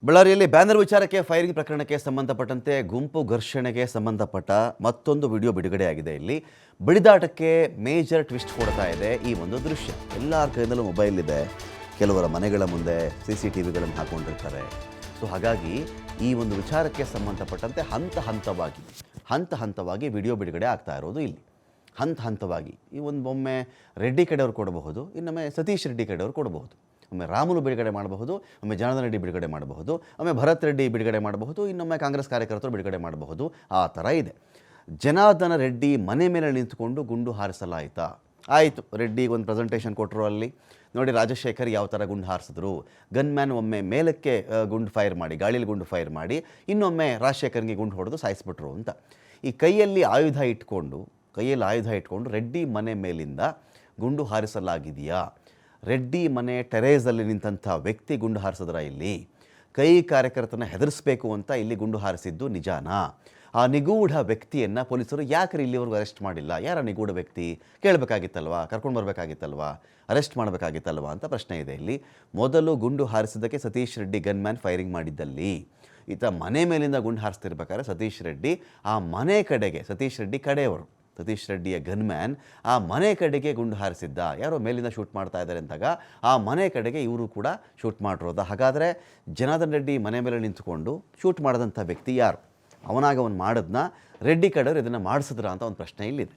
ಬಳ್ಳಾರಿಯಲ್ಲಿ ಬ್ಯಾನರ್ ವಿಚಾರಕ್ಕೆ ಫೈರಿಂಗ್ ಪ್ರಕರಣಕ್ಕೆ ಸಂಬಂಧಪಟ್ಟಂತೆ ಗುಂಪು ಘರ್ಷಣೆಗೆ ಸಂಬಂಧಪಟ್ಟ ಮತ್ತೊಂದು ವಿಡಿಯೋ ಬಿಡುಗಡೆಯಾಗಿದೆ. ಇಲ್ಲಿ ಬಡಿದಾಟಕ್ಕೆ ಮೇಜರ್ ಟ್ವಿಸ್ಟ್ ಕೊಡ್ತಾ ಇದೆ ಈ ಒಂದು ದೃಶ್ಯ. ಎಲ್ಲರ ಕೈಯಲ್ಲೂ ಮೊಬೈಲ್ ಇದೆ, ಕೆಲವರ ಮನೆಗಳ ಮುಂದೆ CCTVಗಳನ್ನು ಹಾಕೊಂಡಿರ್ತಾರೆ. ಸೊ ಹಾಗಾಗಿ ಈ ಒಂದು ವಿಚಾರಕ್ಕೆ ಸಂಬಂಧಪಟ್ಟಂತೆ ಹಂತ ಹಂತವಾಗಿ ವಿಡಿಯೋ ಬಿಡುಗಡೆ ಆಗ್ತಾ ಇರೋದು. ಇಲ್ಲಿ ಹಂತವಾಗಿ ಈ ಒಂದು ಒಮ್ಮೆ ರೆಡ್ಡಿ ಕಡೆಯವರು ಕೊಡಬಹುದು, ಇನ್ನೊಮ್ಮೆ ಸತೀಶ್ ರೆಡ್ಡಿ ಕಡೆಯವರು ಕೊಡಬಹುದು. ಒಮ್ಮೆ ರಾಮುಲು ಬಿಡುಗಡೆ ಮಾಡಬಹುದು, ಒಮ್ಮೆ ಜನಾರ್ದನ ರೆಡ್ಡಿ ಬಿಡುಗಡೆ ಮಾಡಬಹುದು, ಒಮ್ಮೆ ಭರತ್ ರೆಡ್ಡಿ ಬಿಡುಗಡೆ ಮಾಡಬಹುದು, ಇನ್ನೊಮ್ಮೆ ಕಾಂಗ್ರೆಸ್ ಕಾರ್ಯಕರ್ತರು ಬಿಡುಗಡೆ ಮಾಡಬಹುದು. ಆ ಥರ ಇದೆ. ಜನಾರ್ದನ ರೆಡ್ಡಿ ಮನೆ ಮೇಲೆ ನಿಂತುಕೊಂಡು ಗುಂಡು ಹಾರಿಸಲಾಯಿತಾ? ಆಯಿತು, ರೆಡ್ಡಿಗೆ ಒಂದು ಪ್ರೆಸೆಂಟೇಷನ್ ಕೊಟ್ಟರು. ಅಲ್ಲಿ ನೋಡಿ ರಾಜಶೇಖರ್ ಯಾವ ಥರ ಗುಂಡು ಹಾರಿಸಿದ್ರು. ಗನ್ ಮ್ಯಾನ್ ಒಮ್ಮೆ ಮೇಲಕ್ಕೆ ಗುಂಡು ಫೈರ್ ಮಾಡಿ, ಗಾಳಿಯಲ್ಲಿ ಗುಂಡು ಫೈರ್ ಮಾಡಿ, ಇನ್ನೊಮ್ಮೆ ರಾಜಶೇಖರ್ಗೆ ಗುಂಡು ಹೊಡೆದು ಸಾಯಿಸ್ಬಿಟ್ರು ಅಂತ. ಈ ಕೈಯಲ್ಲಿ ಆಯುಧ ಇಟ್ಕೊಂಡು ರೆಡ್ಡಿ ಮನೆ ಮೇಲಿಂದ ಗುಂಡು ಹಾರಿಸಲಾಗಿದೆಯಾ? ರೆಡ್ಡಿ ಮನೆ ಟೆರೇಸಲ್ಲಿ ನಿಂತಹ ವ್ಯಕ್ತಿ ಗುಂಡು ಹಾರಿಸಿದ್ರ? ಇಲ್ಲಿ ಕೈ ಕಾರ್ಯಕರ್ತನ ಹೆದರಿಸಬೇಕು ಅಂತ ಇಲ್ಲಿ ಗುಂಡು ಹಾರಿಸಿದ್ದು ನಿಜಾನಾ? ಆ ನಿಗೂಢ ವ್ಯಕ್ತಿಯನ್ನು ಪೊಲೀಸರು ಯಾಕೆ ಇಲ್ಲಿವರೆಗೂ ಅರೆಸ್ಟ್ ಮಾಡಿಲ್ಲ? ಯಾರ ನಿಗೂಢ ವ್ಯಕ್ತಿ ಕೇಳಬೇಕಾಗಿತ್ತಲ್ವಾ, ಕರ್ಕೊಂಡು ಬರಬೇಕಾಗಿತ್ತಲ್ವಾ, ಅರೆಸ್ಟ್ ಮಾಡಬೇಕಾಗಿತ್ತಲ್ವಾ ಅಂತ ಪ್ರಶ್ನೆ ಇದೆ. ಇಲ್ಲಿ ಮೊದಲು ಗುಂಡು ಹಾರಿಸಿದ್ದಕ್ಕೆ ಸತೀಶ್ ರೆಡ್ಡಿ ಗನ್ಮ್ಯಾನ್ ಫೈರಿಂಗ್ ಮಾಡಿದ್ದಲ್ಲಿ, ಈತ ಮನೆ ಮೇಲಿಂದ ಗುಂಡು ಹಾರಿಸ್ತಿರ್ಬೇಕಾದ್ರೆ ಸತೀಶ್ ರೆಡ್ಡಿ ಆ ಮನೆ ಕಡೆಗೆ, ಸತೀಶ್ ರೆಡ್ಡಿ ಕಡೆಯವರು, ಸತೀಶ್ ರೆಡ್ಡಿಯ ಗನ್ಮ್ಯಾನ್ ಆ ಮನೆ ಕಡೆಗೆ ಗುಂಡು ಹಾರಿಸಿದ್ದ. ಯಾರೋ ಮೇಲಿಂದ ಶೂಟ್ ಮಾಡ್ತಾ ಇದ್ದಾರೆ ಅಂದಾಗ ಆ ಮನೆ ಕಡೆಗೆ ಇವರು ಕೂಡ ಶೂಟ್ ಮಾಡಿರೋದ? ಹಾಗಾದರೆ ಜನಾರ್ದನ ರೆಡ್ಡಿ ಮನೆ ಮೇಲೆ ನಿಂತುಕೊಂಡು ಶೂಟ್ ಮಾಡಿದಂಥ ವ್ಯಕ್ತಿ ಯಾರು? ಅವನು ಮಾಡಿದ್ನ ರೆಡ್ಡಿ ಕಡೆಯವರು ಇದನ್ನು ಮಾಡಿಸಿದ್ರ ಅಂತ ಒಂದು ಪ್ರಶ್ನೆ ಇಲ್ಲಿದೆ.